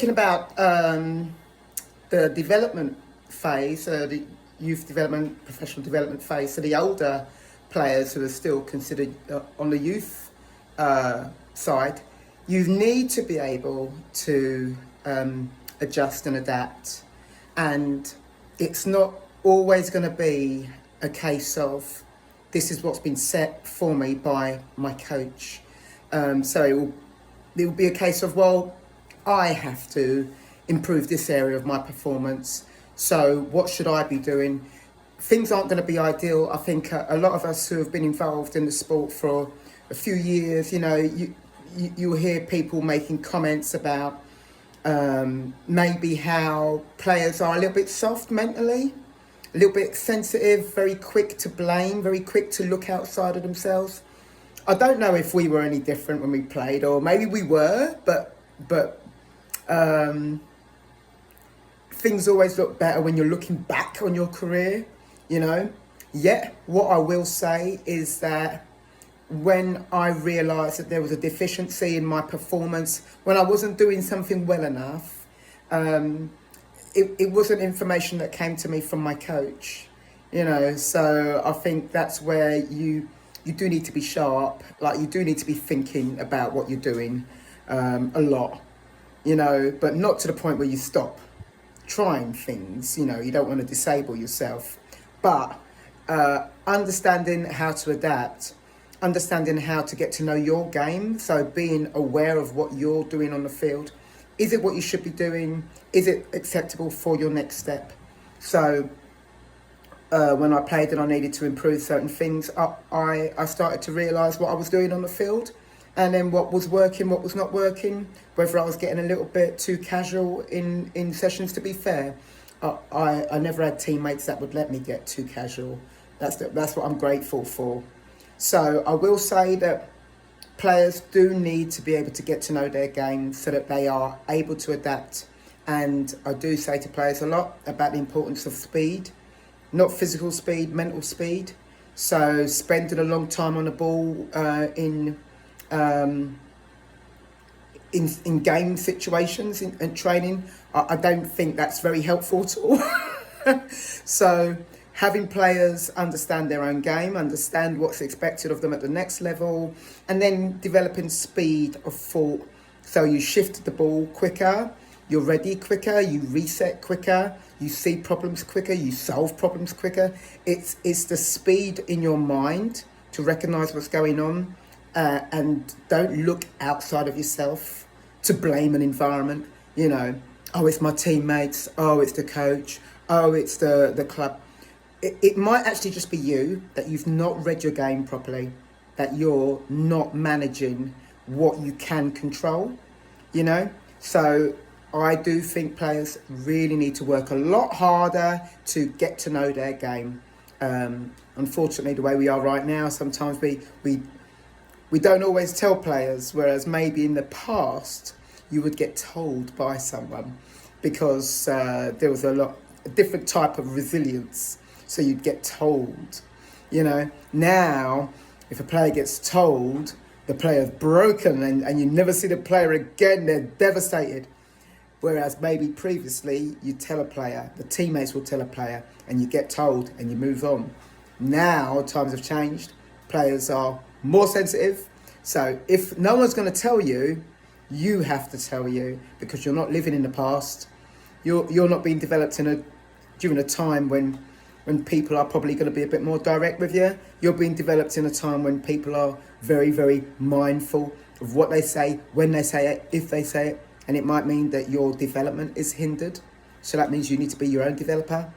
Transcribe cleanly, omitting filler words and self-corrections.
thinking about the development phase, the youth development, professional development phase, so the older players who are still considered on the youth side, you need to be able to adjust and adapt. And it's not always going to be a case of this is what's been set for me by my coach. So it will be a case of, well, I have to improve this area of my performance. So what should I be doing? Things aren't going to be ideal. I think a lot of us who have been involved in the sport for a few years, you'll hear people making comments about maybe how players are a little bit soft mentally, a little bit sensitive, very quick to blame, very quick to look outside of themselves. I don't know if we were any different when we played, or maybe we were, but things always look better when you're looking back on your career, Yet, what I will say is that when I realised that there was a deficiency in my performance, when I wasn't doing something well enough, it wasn't information that came to me from my coach, So I think that's where you do need to be sharp, like you do need to be thinking about what you're doing a lot, but not to the point where you stop trying things, you don't want to disable yourself, but understanding how to adapt, understanding how to get to know your game, so being aware of what you're doing on the field. Is it what you should be doing? Is it acceptable for your next step? So when I played and I needed to improve certain things, I started to realise what I was doing on the field, and then what was working, what was not working, whether I was getting a little bit too casual in sessions. To be fair, I never had teammates that would let me get too casual. That's what I'm grateful for. So I will say that players do need to be able to get to know their game so that they are able to adapt. And I do say to players a lot about the importance of speed, not physical speed, mental speed. So spending a long time on the ball in game situations and training, I don't think that's very helpful at all. So having players understand their own game, understand what's expected of them at the next level, and then developing speed of thought. So you shift the ball quicker, you're ready quicker, you reset quicker, you see problems quicker, you solve problems quicker. It's the speed in your mind to recognise what's going on, and don't look outside of yourself to blame an environment. Oh, it's my teammates, oh, it's the coach, oh, it's the club. It might actually just be you, that you've not read your game properly, that you're not managing what you can control, So I do think players really need to work a lot harder to get to know their game. Unfortunately, the way we are right now, sometimes we don't always tell players, whereas maybe in the past you would get told by someone, because there was a different type of resilience. So you'd get told, Now, if a player gets told, the player's broken and you never see the player again, they're devastated. Whereas maybe previously you tell a player, the teammates will tell a player, and you get told and you move on. Now times have changed. Players are more sensitive. So if no one's going to tell you, you have to tell you, because you're not living in the past. You're not being developed during a time when people are probably going to be a bit more direct with you. You're being developed in a time when people are very, very mindful of what they say, when they say it, if they say it. And it might mean that your development is hindered. So that means you need to be your own developer.